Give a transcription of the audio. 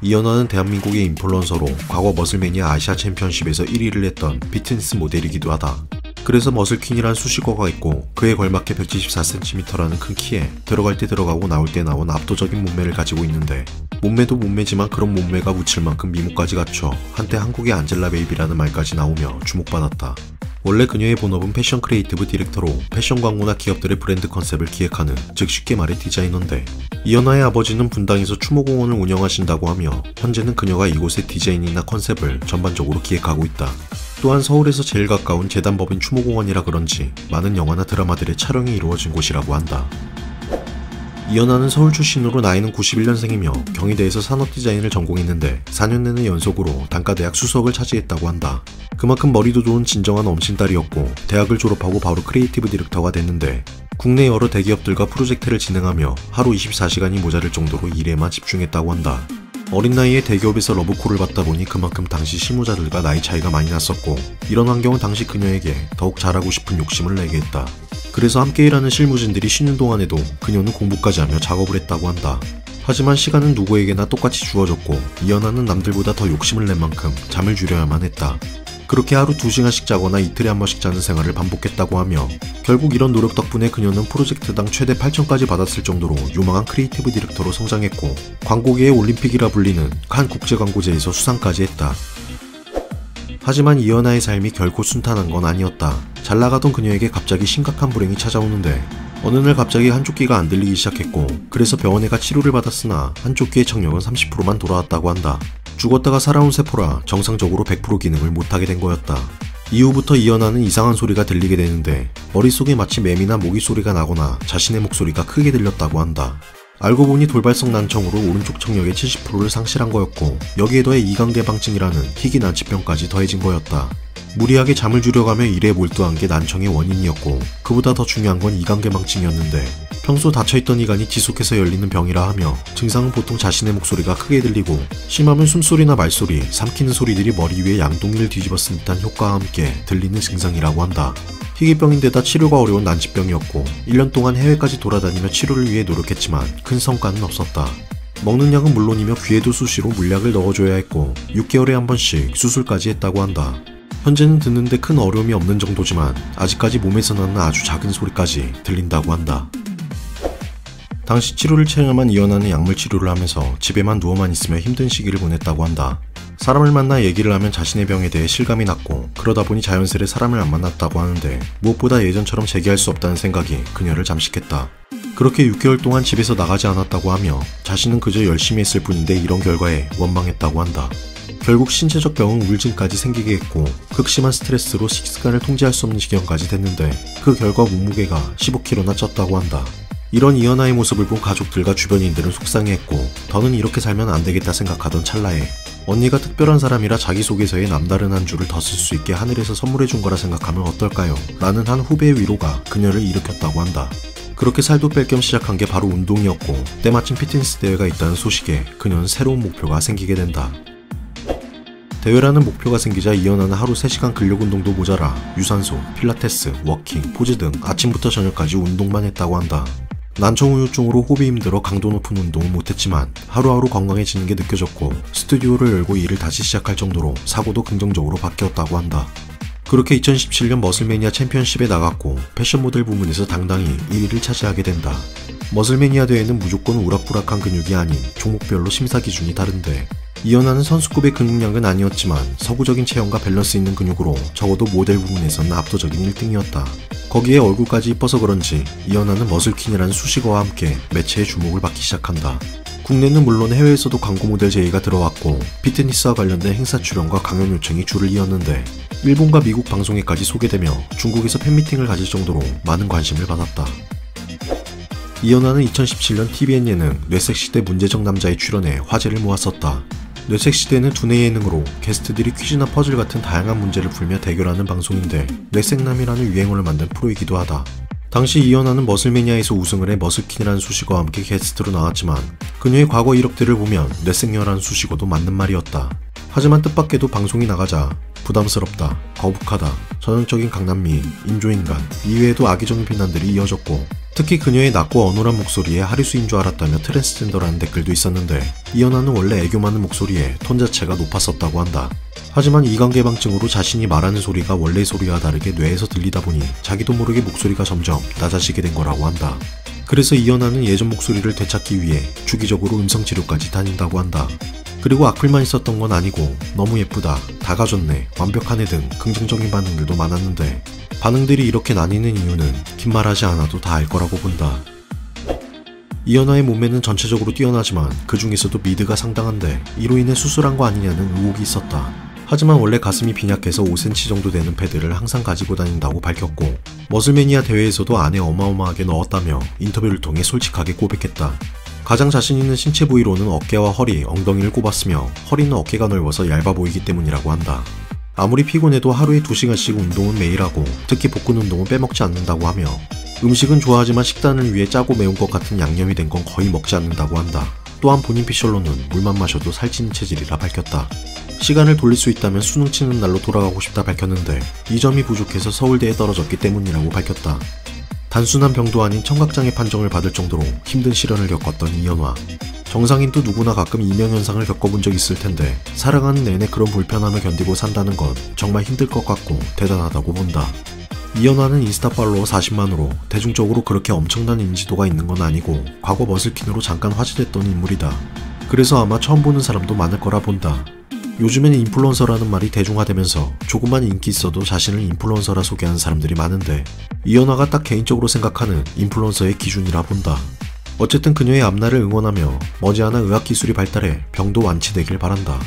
이연아는 대한민국의 인플루언서로 과거 머슬매니아 아시아 챔피언십에서 1위를 했던 피트니스 모델이기도 하다. 그래서 머슬퀸이란 수식어가 있고 그에 걸맞게 174cm라는 큰 키에 들어갈 때 들어가고 나올 때 나온 압도적인 몸매를 가지고 있는데, 몸매도 몸매지만 그런 몸매가 묻힐 만큼 미모까지 갖춰 한때 한국의 안젤라 베이비라는 말까지 나오며 주목받았다. 원래 그녀의 본업은 패션 크리에이티브 디렉터로 패션 광고나 기업들의 브랜드 컨셉을 기획하는, 즉 쉽게 말해 디자이너인데, 이연아의 아버지는 분당에서 추모공원을 운영하신다고 하며 현재는 그녀가 이곳의 디자인이나 컨셉을 전반적으로 기획하고 있다. 또한 서울에서 제일 가까운 재단법인 추모공원이라 그런지 많은 영화나 드라마들의 촬영이 이루어진 곳이라고 한다. 이연아는 서울 출신으로 나이는 91년생이며 경희대에서 산업디자인을 전공했는데 4년 내내 연속으로 단과대학 수석을 차지했다고 한다. 그만큼 머리도 좋은 진정한 엄친딸이었고 대학을 졸업하고 바로 크리에이티브 디렉터가 됐는데, 국내 여러 대기업들과 프로젝트를 진행하며 하루 24시간이 모자랄 정도로 일에만 집중했다고 한다. 어린 나이에 대기업에서 러브콜을 받다 보니 그만큼 당시 실무자들과 나이 차이가 많이 났었고, 이런 환경은 당시 그녀에게 더욱 잘하고 싶은 욕심을 내게 했다. 그래서 함께 일하는 실무진들이 쉬는 동안에도 그녀는 공부까지 하며 작업을 했다고 한다. 하지만 시간은 누구에게나 똑같이 주어졌고 이연아는 남들보다 더 욕심을 낸 만큼 잠을 줄여야만 했다. 그렇게 하루 2시간씩 자거나 이틀에 한 번씩 자는 생활을 반복했다고 하며, 결국 이런 노력 덕분에 그녀는 프로젝트당 최대 8천까지 받았을 정도로 유망한 크리에이티브 디렉터로 성장했고, 광고계의 올림픽이라 불리는 칸 국제광고제에서 수상까지 했다. 하지만 이연아의 삶이 결코 순탄한 건 아니었다. 잘 나가던 그녀에게 갑자기 심각한 불행이 찾아오는데, 어느 날 갑자기 한쪽 귀가 안 들리기 시작했고, 그래서 병원에 가 치료를 받았으나 한쪽 귀의 청력은 30%만 돌아왔다고 한다. 죽었다가 살아온 세포라 정상적으로 100% 기능을 못하게 된 거였다. 이후부터 이연아는 이상한 소리가 들리게 되는데, 머릿속에 마치 매미나 모기 소리가 나거나 자신의 목소리가 크게 들렸다고 한다. 알고 보니 돌발성 난청으로 오른쪽 청력의 70%를 상실한 거였고, 여기에 더해 이간개방증이라는 희귀 난치병까지 더해진 거였다. 무리하게 잠을 줄여가며 일에 몰두한 게 난청의 원인이었고, 그보다 더 중요한 건 이간개방증이었는데, 평소 닫혀있던 이간이 지속해서 열리는 병이라 하며 증상은 보통 자신의 목소리가 크게 들리고, 심하면 숨소리나 말소리, 삼키는 소리들이 머리 위에 양동이를 뒤집어 쓴 듯한 효과와 함께 들리는 증상이라고 한다. 희귀병인데다 치료가 어려운 난치병이었고 1년 동안 해외까지 돌아다니며 치료를 위해 노력했지만 큰 성과는 없었다. 먹는 약은 물론이며 귀에도 수시로 물약을 넣어줘야 했고 6개월에 한 번씩 수술까지 했다고 한다. 현재는 듣는데 큰 어려움이 없는 정도지만 아직까지 몸에서 나는 아주 작은 소리까지 들린다고 한다. 당시 치료를 체험한 이연아는 약물 치료를 하면서 집에만 누워만 있으며 힘든 시기를 보냈다고 한다. 사람을 만나 얘기를 하면 자신의 병에 대해 실감이 났고, 그러다 보니 자연스레 사람을 안 만났다고 하는데, 무엇보다 예전처럼 재기할 수 없다는 생각이 그녀를 잠식했다. 그렇게 6개월 동안 집에서 나가지 않았다고 하며 자신은 그저 열심히 했을 뿐인데 이런 결과에 원망했다고 한다. 결국 신체적 병은 우울증까지 생기게 했고 극심한 스트레스로 식습관을 통제할 수 없는 지경까지 됐는데, 그 결과 몸무게가 15kg나 쪘다고 한다. 이런 이연아의 모습을 본 가족들과 주변인들은 속상해했고, 더는 이렇게 살면 안 되겠다 생각하던 찰나에 언니가 특별한 사람이라 자기소개서에 남다른 한 줄을 더 쓸 수 있게 하늘에서 선물해준 거라 생각하면 어떨까요? 라는 한 후배의 위로가 그녀를 일으켰다고 한다. 그렇게 살도 뺄 겸 시작한 게 바로 운동이었고, 때마침 피트니스 대회가 있다는 소식에 그녀는 새로운 목표가 생기게 된다. 대회라는 목표가 생기자 이연아는 하루 3시간 근력운동도 모자라 유산소, 필라테스, 워킹, 포즈 등 아침부터 저녁까지 운동만 했다고 한다. 난청우울증으로 호흡이 힘들어 강도 높은 운동은 못했지만 하루하루 건강해지는 게 느껴졌고, 스튜디오를 열고 일을 다시 시작할 정도로 사고도 긍정적으로 바뀌었다고 한다. 그렇게 2017년 머슬매니아 챔피언십에 나갔고 패션 모델 부문에서 당당히 1위를 차지하게 된다. 머슬매니아 대회는 무조건 우락부락한 근육이 아닌 종목별로 심사 기준이 다른데, 이연아는 선수급의 근육량은 아니었지만 서구적인 체형과 밸런스 있는 근육으로 적어도 모델 부문에서는 압도적인 1등이었다. 거기에 얼굴까지 이뻐서 그런지 이연아는 머슬퀸이라는 수식어와 함께 매체의 주목을 받기 시작한다. 국내는 물론 해외에서도 광고 모델 제의가 들어왔고 피트니스와 관련된 행사 출연과 강연 요청이 줄을 이었는데, 일본과 미국 방송에까지 소개되며 중국에서 팬미팅을 가질 정도로 많은 관심을 받았다. 이연아는 2017년 TVN 예능 뇌섹시대 문제적 남자에 출연해 화제를 모았었다. 뇌섹시대는 두뇌 예능으로 게스트들이 퀴즈나 퍼즐 같은 다양한 문제를 풀며 대결하는 방송인데, 뇌섹남이라는 유행어를 만든 프로이기도 하다. 당시 이연아는 머슬매니아에서 우승을 해 머슬퀸이라는 수식어와 함께 게스트로 나왔지만 그녀의 과거 이력들을 보면 뇌섹녀라는 수식어도 맞는 말이었다. 하지만 뜻밖에도 방송이 나가자 부담스럽다, 거북하다, 전형적인 강남미인, 인조인간, 이외에도 악의적인 비난들이 이어졌고 특히 그녀의 낮고 어눌한 목소리에 하리수인 줄 알았다며 트랜스젠더라는 댓글도 있었는데 이연아는 원래 애교 많은 목소리에 톤 자체가 높았었다고 한다. 하지만 이관계방증으로 자신이 말하는 소리가 원래 소리와 다르게 뇌에서 들리다 보니 자기도 모르게 목소리가 점점 낮아지게 된 거라고 한다. 그래서 이연아는 예전 목소리를 되찾기 위해 주기적으로 음성치료까지 다닌다고 한다. 그리고 악플만 있었던 건 아니고 너무 예쁘다, 다 가졌네, 완벽하네 등 긍정적인 반응들도 많았는데 반응들이 이렇게 나뉘는 이유는 긴 말하지 않아도 다 알 거라고 본다. 이연아의 몸매는 전체적으로 뛰어나지만 그 중에서도 미드가 상당한데 이로 인해 수술한 거 아니냐는 의혹이 있었다. 하지만 원래 가슴이 빈약해서 5cm 정도 되는 패드를 항상 가지고 다닌다고 밝혔고 머슬매니아 대회에서도 안에 어마어마하게 넣었다며 인터뷰를 통해 솔직하게 고백했다. 가장 자신 있는 신체 부위로는 어깨와 허리, 엉덩이를 꼽았으며 허리는 어깨가 넓어서 얇아 보이기 때문이라고 한다. 아무리 피곤해도 하루에 2시간씩 운동은 매일 하고 특히 복근 운동은 빼먹지 않는다고 하며 음식은 좋아하지만 식단을 위해 짜고 매운 것 같은 양념이 된 건 거의 먹지 않는다고 한다. 또한 본인 피셜로는 물만 마셔도 살찌는 체질이라 밝혔다. 시간을 돌릴 수 있다면 수능 치는 날로 돌아가고 싶다 밝혔는데 이 점이 부족해서 서울대에 떨어졌기 때문이라고 밝혔다. 단순한 병도 아닌 청각장애 판정을 받을 정도로 힘든 시련을 겪었던 이연아. 정상인도 누구나 가끔 이명현상을 겪어본 적 있을 텐데 살아가는 내내 그런 불편함을 견디고 산다는 건 정말 힘들 것 같고 대단하다고 본다. 이연아는 인스타 팔로워 40만으로 대중적으로 그렇게 엄청난 인지도가 있는 건 아니고 과거 머슬킨으로 잠깐 화제됐던 인물이다. 그래서 아마 처음 보는 사람도 많을 거라 본다. 요즘엔 인플루언서라는 말이 대중화되면서 조금만 인기 있어도 자신을 인플루언서라 소개하는 사람들이 많은데 이연아가 딱 개인적으로 생각하는 인플루언서의 기준이라 본다. 어쨌든 그녀의 앞날을 응원하며 머지않아 의학기술이 발달해 병도 완치되길 바란다.